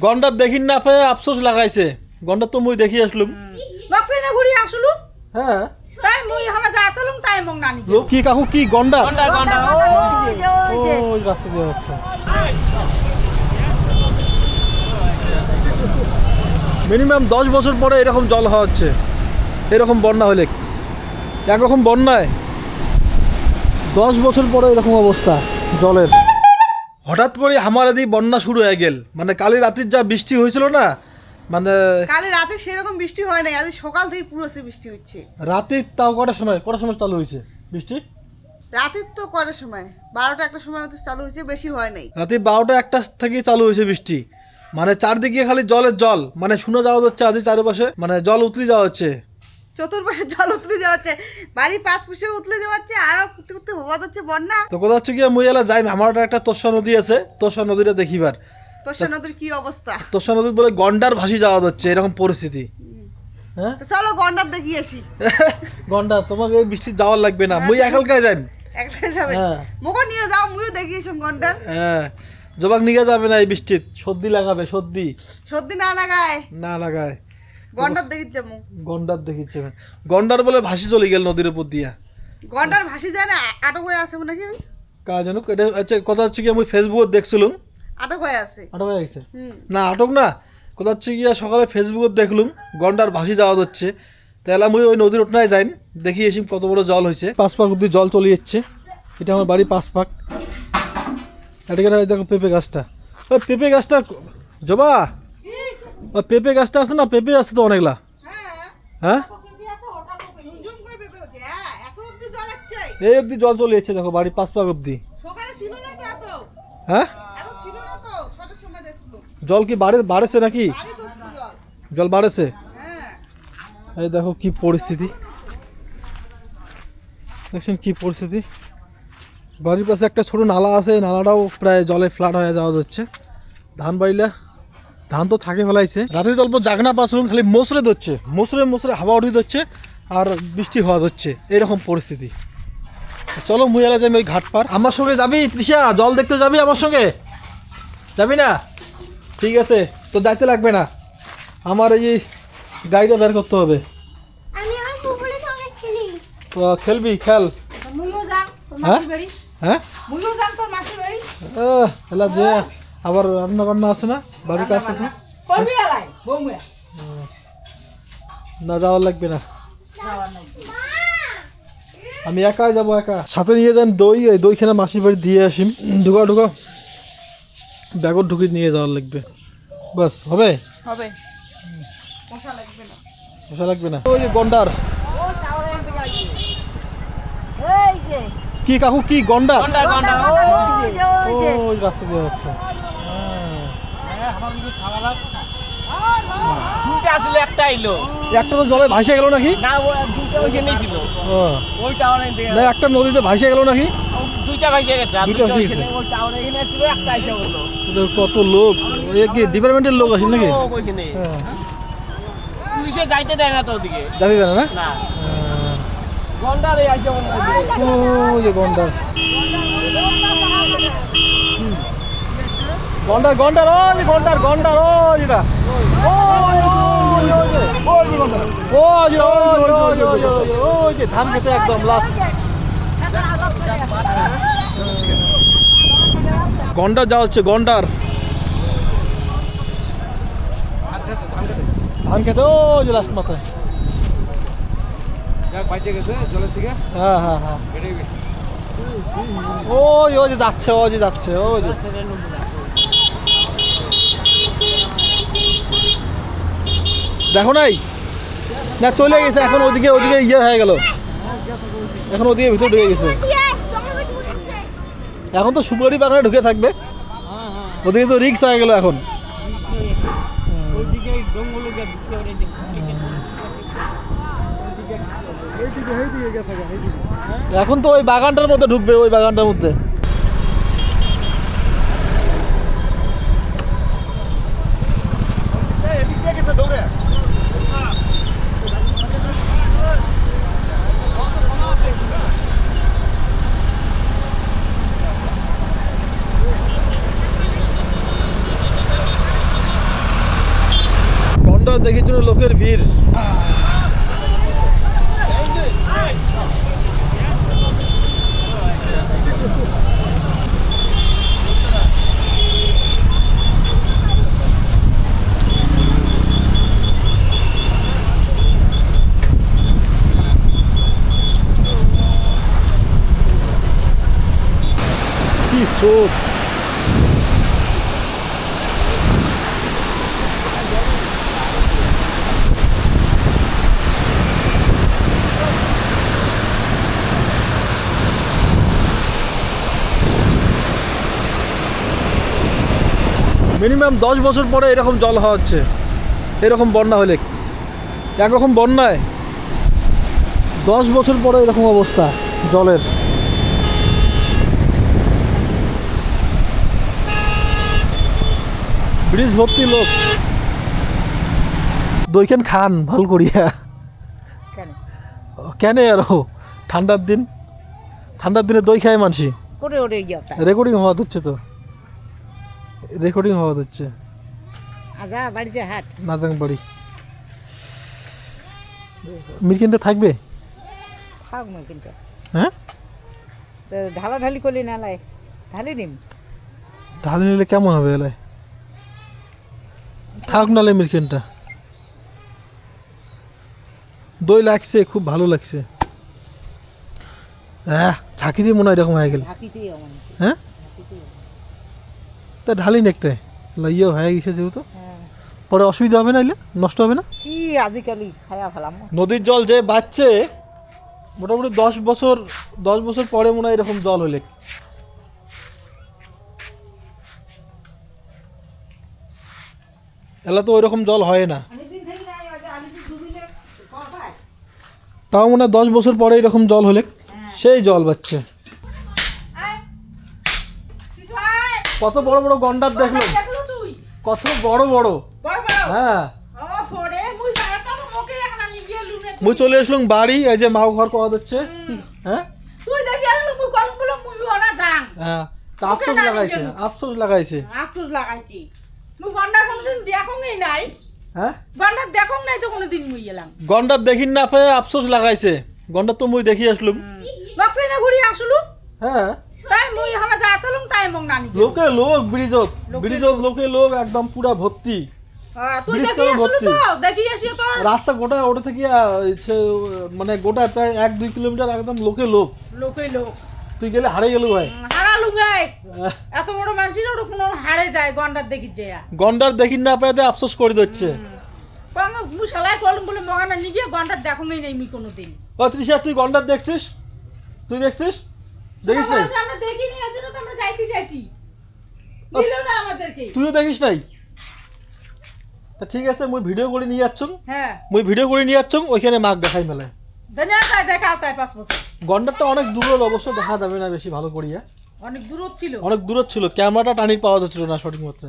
গন্ডার দেখিন না পেয়ে আফসোস লাগাইছে। গন্ডার তো মুই দেখি আসলুম। নকতে না ঘুরি আসলু। হ্যাঁ তাই মুই আমরা যা চলুম তাই মং নানি। লোক কি কাকু কি গন্ডার? গন্ডার ওই রাস্তা দিয়ে যাচ্ছে। মিনিমাম 10 বছর পরে এরকম জল হওয়া হচ্ছে। এরকম বন্যা হলে একরকম বন্যায় 10 বছর পরে এরকম অবস্থা জলের। হঠাৎ করে আমার এদিকে বন্যা শুরু হয়ে গেল। মানে কালি রাতের যা বৃষ্টি হয়েছিল না, মানে কাল রাতে সেরকম বৃষ্টি হয় নাই, আজ সকাল থেকে পুরো সে বৃষ্টি হচ্ছে। রাতে তাও কটার সময় চালু হয়েছে বৃষ্টি? রাতের তো কটার সময় 12টা একটা সময় মতো চালু হয়েছে, বেশি হয় নাই। রাতে 12টা 1টা থেকে চালু হয়েছে বৃষ্টি। মানে চারদিকে খালি জলের জল, মানে শুনে যাওয়া যাচ্ছে আজ চারপাশে, মানে জল উতলে যাওয়া হচ্ছে, চতুর্পাশে জল উতলে যাচ্ছে, বাড়ির পাশ পুষে উতলে যাচ্ছে, আরো করতে করতে হওয়া যাচ্ছে বন্যা। তো কথা হচ্ছে কি মুই এলা যাই, আমার একটা তোষা নদী আছে, তোষা নদীটা দেখিবার। তোষা নদীর কি অবস্থা? তোষা নদী বলে গন্ডার ভাসি যাওয়া যাচ্ছে, এরকম পরিস্থিতি। হ্যাঁ তো চলো গন্ডার দেখি আসি। গন্ডার তোমাকে এই বৃষ্টি যাওয়ার লাগবে না, মুই একালকায় যাই। একটাই যাবে? হ্যাঁ মুখো নিয়ে যাও, মুইও দেখি এসব গন্ডার। হ্যাঁ জবাক নিয়ে যাবে না এই বৃষ্টির, সর্দি লাগাবে, সর্দি সর্দি না লাগায়, না লাগায়। গন্ডার দেখিচ্ছে মু। গন্ডার দেখিচ্ছে, গন্ডার বলে ভাসি চলে গেল নদীর উপর দিয়া। গন্ডার ভাসি যায় না, আটক হয়ে আছে নাকি? কাজ জানুক এটা হচ্ছে কথা হচ্ছে কি, আমি ফেসবুকে দেখছিলাম আটক হয়ে আছে। আটক হয়ে গেছে। হুম। না আটক না, কথা হচ্ছে গিয়া সকালে ফেসবুকে দেখলুম গন্ডার ভাসি যাওয়া হচ্ছে। তাহলে আমি ওই নদীর ওঠনায় যাই, দেখি এসে কত বড় জল হয়েছে। 5 পাক অব্দি জল চলে যাচ্ছে। এটা আমার বাড়ি 5 পাক। এটাকে দেখো পেঁপে গাছটা, ওই পেঁপে গাছটা জবা, ওই পেঁপে গাছটা আছে না, পেঁপে আছে তো অনেকলা। হ্যাঁ ঝুমঝুম করে পেঁপে হচ্ছে, হ্যাঁ, এত অব্দি জল আসছে। এই অব্দি জল চলে যাচ্ছে দেখো বাড়ি 5 পাক অব্দি। সকালে ছিল না তো এত, হ্যাঁ এত ছিল না তো, 6টার সময় দেখছিল। জল কি বাড়েছে নাকি? বাড়ি ধরছে জল। জল বাড়েছে। হ্যাঁ। এই দেখো কি পরিস্থিতি, দেখছেন কি পরিস্থিতি। বাড়ির পাশে একটা ছোট নালা আছে, নালাটাও প্রায় জলে ফ্লাড হয়ে যাওয়া হচ্ছে। ধান বাড়িলা, ধান তো থাকে ফেলাইছে। রাতে অল্প জাগনা পাশলুম, খালি মোসরে ধরছে, মোসরে হাওয়া উঠে ধরছে আর বৃষ্টি হওয়া হচ্ছে, এরকম পরিস্থিতি। চলো মুইয়ালা যাই ওই ঘাট পার। আমার সঙ্গে যাবি তৃষা? জল দেখতে যাবি আমার সঙ্গে? যাবি না? ঠিক আছে, তো যাইতে লাগবে না, আমার এই গাড়িটা বের করতে হবে। আমি আমার পুকুরের সঙ্গে খেলি। তো খেলবি, খেল। মুইও যাম তোর হ্যাঁ? মাসির বাড়ি। হ্যাঁ মুইও যাম তোর মাসির বাড়ি। এলা যে আবার রান্না বান্না আছে না, বাড়ির কাজ আছে কইবি এলাই বউমুয়া। না, যাওয়ার লাগবে না, যাওয়ার নাই। আমি একাই যাবো, একা। সাথে নিয়ে যাই দই, এই দই খেলে মাসির বাড়ি দিয়ে আসিম। ঢুকা ব্যাগত ঢুকি নিয়ে যাওয়ার লাগবে, বাস হবে। হবে, মশা লাগবে না। মশা লাগবে না। ওই যে গন্ডার, ও চাওড়া এনতে গাইছে। এই যে কি কাকু কি গন্ডার? গন্ডা গন্ডা ওই যে ওই রাস্তা দিয়ে যাচ্ছে। দুইটা আসলে একটা আইলো একটা তো জলে ভাসে গেল নাকি? না, ও দুইটা ওইখানেই ছিল। ও, ওই টাওয়ার থেকে না একটা নদীতে ভাসে গেল নাকি? দুইটা ভাইসে গেছে, আর দুইটা দুইটা ভাইসে ওইখানে গেছে। ওই টাওয়ার এখানে ছিল, একটা আইসা বললো ওদের কত লোক, এই কি ডিপার্টমেন্টের লোক আসেন নাকি? ও ওইখানে হ্যাঁ, পুলিশে যাইতে দেয় না তো ওদিকে। জানি না না। না, গন্ডারে আইসা বললো ওই যে গন্ডার, গন্ডার গন্ডার ওই গন্ডার গন্ডার ওই যেটা, ওই যে ধান খেতে একদম লাস্ট গন্ডার যাওয়া হচ্ছে। গন্ডার ধান খেতে ওই যে লাস্ট মাথায়। হ্যাঁ হ্যাঁ হ্যাঁ, ওই যে যাচ্ছে, ওই যে যাচ্ছে, ওই যে দেখো নাই না, চলে গেছে এখন ওদিকে, ওদিকে ইয়ে হয়ে গেল, এখন ওদিকে ভিতরে ঢুকে গেছে। এখন তো সুপারি বাগানে ঢুকে থাকবে, ওদিকে তো রিক্স হয়ে গেল এখন। এখন তো ওই বাগানটার মধ্যে ঢুকবে, ওই বাগানটার মধ্যে। গন্ডার দেখার জন্য লোকের ভিড়। কি স্রোত! মিনিমাম 10 বছর পরে এরকম জল হওয়া হচ্ছে, এরকম বন্যা হলে। একরকম বন্যায় 10 বছর পরে এরকম অবস্থা জলের। ব্রিজ ভর্তি লোক। দইখান খান ভাল করিয়া কেন কেন আরো ঠান্ডার দিন, ঠান্ডার দিনে দই খায় মানসি। করে ওরে গিয়া তাই রেকর্ডিং হওয়া হচ্ছে তো, রেকর্ডিং হওয়া হচ্ছে। আজা বাড়ি যা হাট নাজাং বাড়ি মিরকিনতে থাকবে। থাক না কিন্তু হ্যাঁ ঢালাঢালি করলি না লাই ঢালি নিম ঢালে নিলে কেমন হবে এলাই? থাক নালে মিরকিনটা। দই লাগছে, খুব ভালো লাগছে। হ্যাঁ ঝাঁকি দিয়ে মনে হয় এরকম হয়ে গেল। ঢাকিতেই আমার হ্যাঁ তা ঢালি নেকতে ইয়ে হয়ে গেছে যেহেতু, হ্যাঁ পরে অসুবিধা হবে না, নষ্ট হবে না। কি আজিকালি খায়া ফেলাম নদীর জল যে বাড়ছে মোটামুটি 10 বছর পরে মনে হয় এরকম জল হলে। এলা তো ওইরকম জল হয় না, তাও মনে হয় 10 বছর পরে এরকম জল হলে সেই জল বাড়ছে। কত বড় বড় গন্ডার দেখলো, কত বড় বড়। হ্যাঁ মুই চলে আসলাম বাড়ি, এই যে মাও ঘর পাওয়া যাচ্ছে। হ্যাঁ তুই দেখি আসলো মুই কলম বলে মুই হনা যাং হ্যাঁ তা আফসোস লাগাইছে, আফসোস লাগাইছে। আফসোস লাগাইছি মুই গন্ডার কোনদিন দেখোই নাই, হ্যাঁ গন্ডার দেখোই নাই তো কোনদিন মুই এলাম। গন্ডার দেখিন না পেয়ে আফসোস লাগাইছে। গন্ডার তো মুই দেখি আসলুম। বকতে না ঘুরি আসলু হ্যাঁ তাই মুই হনা যা চলুম তাই মং নানি লোকে লোক ব্রিজত, ব্রিজত লোকে লোক একদম পুরা ভর্তি। তুই ব্রিজ দেখি করে আসলু ভর্তি। তো দেখি আসি তো রাস্তা গোটা ওটা থেকে মানে গোটা প্রায় 1-2 কিলোমিটার একদম লোকে লোক। লোকে লোক তুই গেলে হারে গেল ভাই। হারালু গাই এত বড় মানুষের ওর কোনো হারে যায় গন্ডার দেখি যায় গন্ডার দেখিন না পেয়ে আফসোস করে দিচ্ছে। পাঙ্গ মুই শালাই কলম বলে মগানা নিয়ে গন্ডার দেখোই নাই মি কোনোদিন। ও তৃষা তুই গন্ডার দেখছিস? তুই দেখছিস? দেখিস নাই? আমরা দেখিনি এজন্য তো আমরা যাইতে যাইছি দিল না আমাদেরকে। তুইও দেখিস নাই? তা ঠিক আছে মুই ভিডিও করে নিয়ে যাচ্ছুম, হ্যাঁ মুই ভিডিও করে নিয়ে যাচ্ছুম, ওইখানে মাছ দেখাই মেলায়। ধন্যবাদ দেখাও তাই 5 বছর গন্ডারটা অনেক দূরের, অবশ্য দেখা যাবে না বেশি ভালো করিয়া, অনেক দূর ছিল অনেক দূরের ছিল, ক্যামেরাটা টানির পাওয়া যাচ্ছিল না সঠিক মাত্রায়।